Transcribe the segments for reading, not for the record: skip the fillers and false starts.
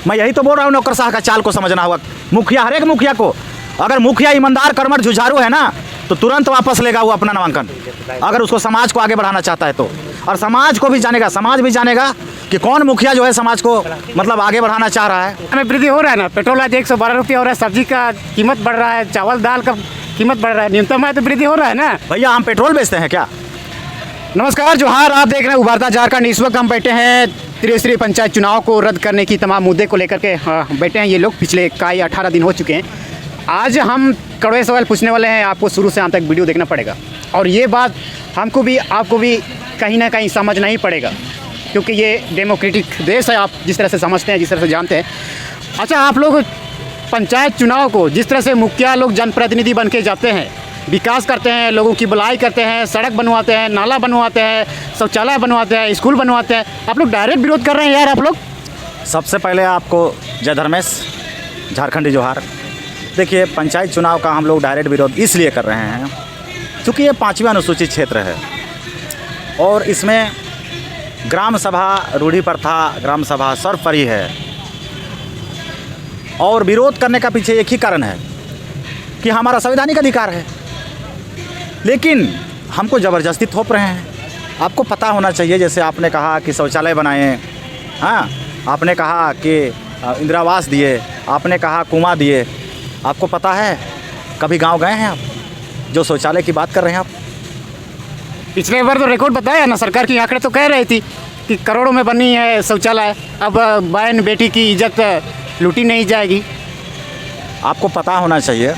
मैं यही तो बोल रहा हूँ, नौकरशाह का चाल को समझना होगा। मुखिया, हर एक मुखिया को, अगर मुखिया ईमानदार, कर्मठ, जुझारू है ना, तो तुरंत वापस लेगा वो अपना नामांकन, अगर उसको समाज को आगे बढ़ाना चाहता है तो। और समाज को भी जानेगा, समाज भी जानेगा कि कौन मुखिया जो है समाज को मतलब आगे बढ़ाना चाह रहा है। हमें वृद्धि हो रहा है ना, पेट्रोल आज 112 रुपये हो रहा है, सब्जी का कीमत बढ़ रहा है, चावल दाल का कीमत बढ़ रहा है, न्यूनतम है तो वृद्धि हो रहा है ना। भैया हम पेट्रोल बेचते हैं क्या? नमस्कार, जोहार, आप देख रहे हैं उभरता झारखंड। इस वक्त हम बैठे हैं त्रिस्तरीय पंचायत चुनाव को रद्द करने की तमाम मुद्दे को लेकर के बैठे हैं ये लोग। पिछले 18 दिन हो चुके हैं। आज हम कड़वे सवाल पूछने वाले हैं, आपको शुरू से अंत तक वीडियो देखना पड़ेगा और ये बात हमको भी आपको भी कहीं ना कहीं समझना ही पड़ेगा, क्योंकि ये डेमोक्रेटिक देश है, आप जिस तरह से समझते हैं, जिस तरह से जानते हैं। अच्छा, आप लोग पंचायत चुनाव को जिस तरह से मुखिया लोग जनप्रतिनिधि बन के जाते हैं, विकास करते हैं, लोगों की भलाई करते हैं, सड़क बनवाते हैं, नाला बनवाते हैं, शौचालय बनवाते हैं, स्कूल बनवाते हैं, आप लोग डायरेक्ट विरोध कर रहे हैं यार आप लोग। सबसे पहले आपको जय धर्मेश, झारखंडी जोहार। देखिए, पंचायत चुनाव का हम लोग डायरेक्ट विरोध इसलिए कर रहे हैं क्योंकि ये 5वां अनुसूचित क्षेत्र है और इसमें ग्राम सभा रूढ़ी प्रथा, ग्राम सभा सर्वोपरि है। और विरोध करने का पीछे एक ही कारण है कि हमारा संवैधानिक अधिकार है, लेकिन हमको ज़बरदस्ती थोप रहे हैं। आपको पता होना चाहिए, जैसे आपने कहा कि शौचालय बनाएं, हाँ, आपने कहा कि इंदिरा आवास दिए, आपने कहा कुआं दिए। आपको पता है, कभी गांव गए हैं आप जो शौचालय की बात कर रहे हैं आप? पिछले बार तो रिकॉर्ड बताया ना, सरकार की आंकड़े तो कह रही थी कि करोड़ों में बनी है शौचालय, अब बहन बेटी की इज्जत लूटी नहीं जाएगी। आपको पता होना चाहिए,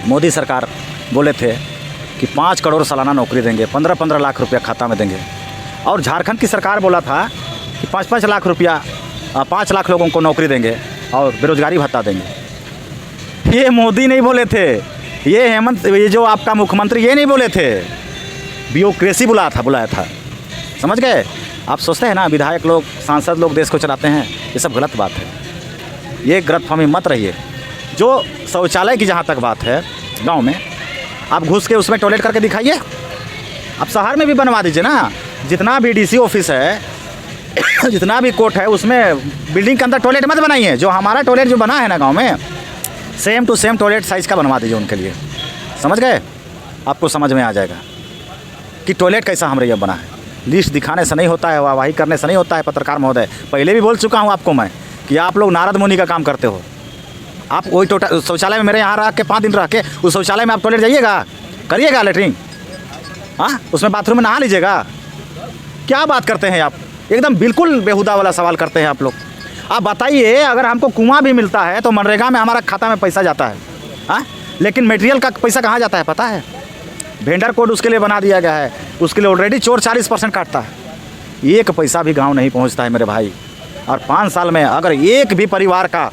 मोदी सरकार बोले थे कि 5 करोड़ सालाना नौकरी देंगे, 15-15 लाख रुपया खाता में देंगे। और झारखंड की सरकार बोला था कि 5-5 लाख रुपया 5 लाख लोगों को नौकरी देंगे और बेरोजगारी भत्ता देंगे। ये मोदी नहीं बोले थे, ये हेमंत, ये जो आपका मुख्यमंत्री, ये नहीं बोले थे, ब्यूरोक्रेसी बुलाया था। समझ गए? आप सोचते हैं ना विधायक लोग, सांसद लोग देश को चलाते हैं, ये सब गलत बात है। ये गलतफहमी मत रहिए। जो शौचालय की जहाँ तक बात है, गांव में आप घुस के उसमें टॉयलेट करके दिखाइए। आप शहर में भी बनवा दीजिए ना, जितना भी डीसी ऑफिस है, जितना भी कोर्ट है, उसमें बिल्डिंग के अंदर टॉयलेट मत बनाइए। जो हमारा टॉयलेट जो बना है ना गाँव में, same to same toilet size का बनवा दीजिए उनके लिए। समझ गए? आपको समझ में आ जाएगा कि टॉयलेट कैसा हमारे यहाँ बना है। लिस्ट दिखाने से नहीं होता है, वाहवाही करने से नहीं होता है। पत्रकार महोदय, पहले भी बोल चुका हूँ आपको मैं कि आप लोग नारद मुनि का काम करते हो। आप वही शौचालय में मेरे यहाँ रह के 5 दिन रह के उस शौचालय में आप टॉयलेट जाइएगा, करिएगा लेटरिन, हाँ, उसमें बाथरूम में नहा लीजिएगा। क्या बात करते हैं आप? एकदम बिल्कुल बेहुदा वाला सवाल करते हैं आप लोग। आप बताइए, अगर हमको कुआं भी मिलता है तो मनरेगा में हमारा खाता में पैसा जाता है, हाँ, लेकिन मटेरियल का पैसा कहाँ जाता है पता है? वेंडर कोड उसके लिए बना दिया गया है, उसके लिए ऑलरेडी चोर 40% काटता है। एक पैसा भी गांव नहीं पहुंचता है मेरे भाई। और 5 साल में अगर एक भी परिवार का,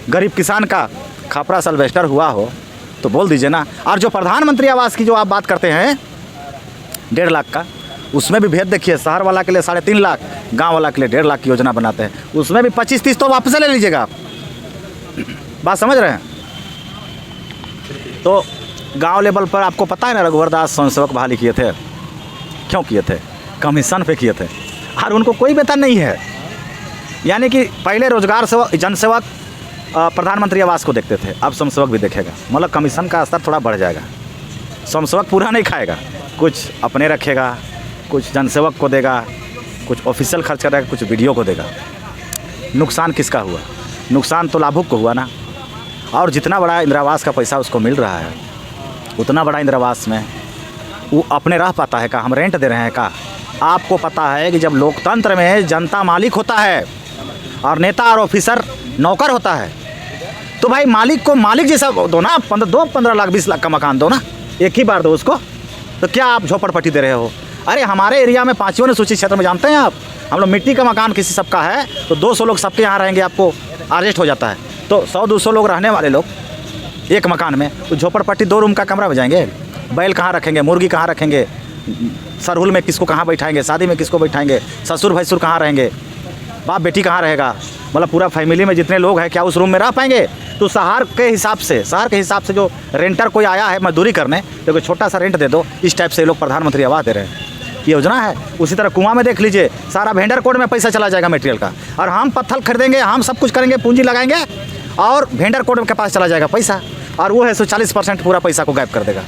गरीब किसान का खापरा सल्वेस्टर हुआ हो तो बोल दीजिए ना। और जो प्रधानमंत्री आवास की जो आप बात करते हैं 1.5 लाख का, उसमें भी भेद देखिए। शहर वाला के लिए 3.5 लाख, गांव वाला के लिए 1.5 लाख की योजना बनाते हैं, उसमें भी 25-30 तो वापस ले लीजिएगा आप। बात समझ रहे हैं? तो गांव लेवल पर आपको पता है ना, रघुवर दास स्वयंसेवक बहाली किए थे। क्यों किए थे? कमीशन पे किए थे और उनको कोई वेतन नहीं है। यानी कि पहले रोजगार सेवक, जनसेवक प्रधानमंत्री आवास को देखते थे, अब स्वयंसेवक भी देखेगा। मतलब कमीशन का स्तर थोड़ा बढ़ जाएगा। स्वयंसेवक पूरा नहीं खाएगा, कुछ अपने रखेगा, कुछ जनसेवक को देगा, कुछ ऑफिशियल खर्च करेगा, कुछ वीडियो को देगा। नुकसान किसका हुआ? नुकसान तो लाभुक को हुआ ना। और जितना बड़ा इंदिरा आवास का पैसा उसको मिल रहा है, उतना बड़ा इंदिरा आवास में वो अपने रह पाता है का? हम रेंट दे रहे हैं का? आपको पता है कि जब लोकतंत्र में जनता मालिक होता है और नेता और ऑफिसर नौकर होता है, तो भाई मालिक को मालिक जैसा दो ना। 15 लाख 20 लाख का मकान दो ना, एक ही बार दो उसको। तो क्या आप झोपड़पट्टी दे रहे हो? अरे हमारे एरिया में 5वां अनुसूचित क्षेत्र में जानते हैं आप, हम लोग मिट्टी का मकान किसी सबका है तो 200 लोग सबके यहाँ रहेंगे, आपको अरेस्ट हो जाता है। तो 100-200 लोग रहने वाले लोग एक मकान में, तो झोपड़पट्टी 2 रूम का कमरा बजाएंगे। बैल कहाँ रखेंगे? मुर्गी कहाँ रखेंगे? सरहुल में किसको कहाँ बैठाएंगे? शादी में किसको बैठाएंगे? ससुर भैंसुर कहाँ रहेंगे? बाप बेटी कहाँ रहेगा? मतलब पूरा फैमिली में जितने लोग हैं, क्या उस रूम में रह पाएंगे? तो शहर के हिसाब से जो रेंटर कोई आया है मजदूरी करने, तो कोई छोटा सा रेंट दे दो। इस टाइप से लोग प्रधानमंत्री आवास दे रहे हैं। योजना है। उसी तरह कुआं में देख लीजिए, सारा वेंडर कोड में पैसा चला जाएगा मटेरियल का, और हम पत्थर खरीदेंगे, हम सब कुछ करेंगे, पूंजी लगाएंगे, और वेंडर कोड के पास चला जाएगा पैसा, और वो है 40% पूरा पैसा को गायब कर देगा।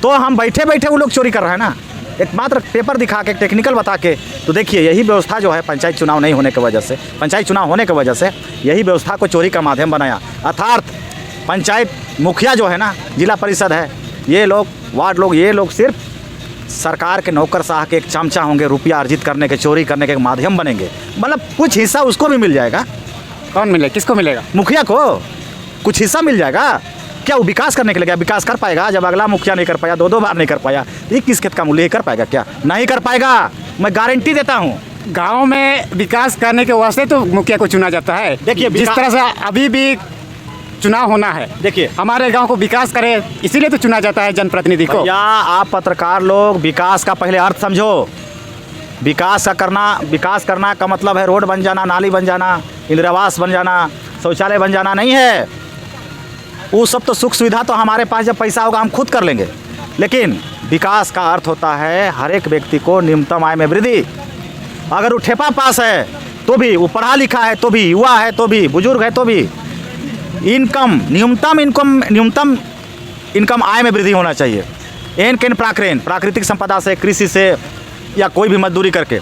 तो हम बैठे बैठे वो लोग चोरी कर रहे हैं ना, एक मात्र पेपर दिखा के, टेक्निकल बता के। तो देखिए यही व्यवस्था जो है पंचायत चुनाव नहीं होने की वजह से, पंचायत चुनाव होने की वजह से यही व्यवस्था को चोरी का माध्यम बनाया। अर्थात पंचायत मुखिया जो है ना, जिला परिषद है, ये लोग, वार्ड लोग, ये लोग सिर्फ सरकार के नौकरशाह के एक चमचा होंगे, रुपया अर्जित करने के, चोरी करने के एक माध्यम बनेंगे। मतलब कुछ हिस्सा उसको भी मिल जाएगा। कौन मिलेगा, किसको मिलेगा? मुखिया को कुछ हिस्सा मिल जाएगा। क्या वो विकास करने के लिए, क्या विकास कर पाएगा? जब अगला मुखिया नहीं कर पाया, दो बार नहीं कर पाया, ये किस खेत का मूल्य कर पाएगा? क्या नहीं कर पाएगा, मैं गारंटी देता हूँ। गांव में विकास करने के वास्ते तो मुखिया को चुना जाता है। देखिए जिस तरह से अभी भी चुनाव होना है, देखिए हमारे गांव को विकास करे, इसीलिए तो चुना जाता है जनप्रतिनिधि को। या आप पत्रकार लोग विकास का पहले अर्थ समझो। विकास करना का मतलब है रोड बन जाना, नाली बन जाना, इंदिरावास बन जाना, शौचालय बन जाना नहीं है। वो सब तो सुख सुविधा तो हमारे पास जब पैसा होगा हम खुद कर लेंगे, लेकिन विकास का अर्थ होता है हर एक व्यक्ति को न्यूनतम आय में वृद्धि। अगर वो ठेपा पास है तो भी, वो पढ़ा लिखा है तो भी, युवा है तो भी, बुजुर्ग है तो भी, न्यूनतम इनकम आय में वृद्धि होना चाहिए। प्राकृतिक संपदा से, कृषि से, या कोई भी मजदूरी करके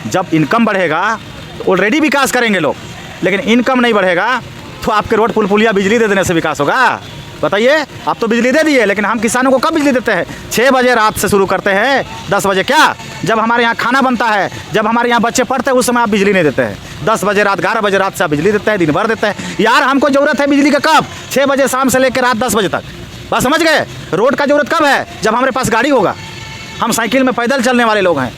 जब इनकम बढ़ेगा तो ऑलरेडी विकास करेंगे लोग। लेकिन इनकम नहीं बढ़ेगा तो आपके रोड पुल पुलिया बिजली दे देने से विकास होगा? बताइए। आप तो बिजली दे दिए, लेकिन हम किसानों को कब बिजली देते हैं? 6 बजे रात से शुरू करते हैं, 10 बजे क्या, जब हमारे यहाँ खाना बनता है, जब हमारे यहाँ बच्चे पढ़ते हैं, उस समय आप बिजली नहीं देते हैं। 10 बजे रात, 11 बजे रात से आप बिजली देते हैं, दिन भर देते हैं। यार हमको ज़रूरत है बिजली का कब? 6 बजे शाम से लेकर रात 10 बजे तक। बस समझ गए? रोड का ज़रूरत कब है? जब हमारे पास गाड़ी होगा। हम साइकिल में पैदल चलने वाले लोग हैं,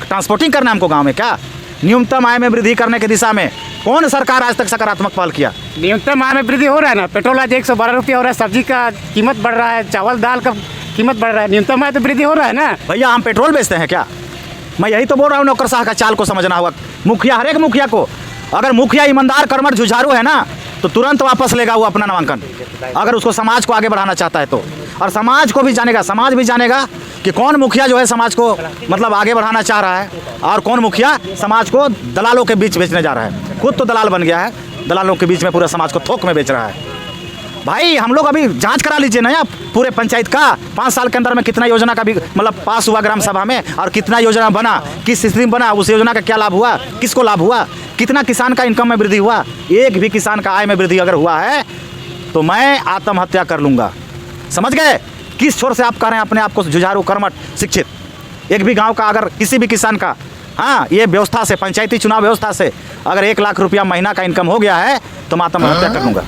ट्रांसपोर्टिंग करना हमको गाँव में। क्या न्यूनतम आय में वृद्धि करने की दिशा में कौन सरकार आज तक सकारात्मक पहल किया? न्यूनतम आय में वृद्धि हो रहा है ना, पेट्रोल आज 112 रुपया हो रहा है, सब्जी का कीमत बढ़ रहा है, चावल दाल का कीमत बढ़ रहा है, न्यूनतम आय तो वृद्धि हो रहा है ना। भैया हम पेट्रोल बेचते हैं क्या? मैं यही तो बोल रहा हूँ, नौकरशाह का चाल को समझना होगा। मुखिया, हर एक मुखिया को, अगर मुखिया ईमानदार, कर्मठ, जुझारू है ना, तो तुरंत वापस लेगा वो अपना नामांकन, अगर उसको समाज को आगे बढ़ाना चाहता है तो। और समाज को भी जानेगा, समाज भी जानेगा कि कौन मुखिया जो है समाज को मतलब आगे बढ़ाना चाह रहा है, और कौन मुखिया समाज को दलालों के बीच बेचने जा रहा है। खुद तो दलाल बन गया है, दलालों के बीच में पूरे समाज को थोक में बेच रहा है। भाई हम लोग अभी जांच करा लीजिए ना आप पूरे पंचायत का, 5 साल के अंदर में कितना योजना का भी मतलब पास हुआ ग्राम सभा में, और कितना योजना बना, किस स्थिति में बना, उस योजना का क्या लाभ हुआ, किसको लाभ हुआ, कितना किसान का इनकम में वृद्धि हुआ। एक भी किसान का आय में वृद्धि अगर हुआ है तो मैं आत्महत्या कर लूँगा। समझ गए? किस छोर से आप कह रहे हैं अपने आप को जुझारू, कर्मठ, शिक्षित? एक भी गांव का अगर किसी भी किसान का, हाँ, ये व्यवस्था से, पंचायती चुनाव व्यवस्था से अगर 1 लाख रुपया महीना का इनकम हो गया है तो मैं आत्महत्या कर लूँगा।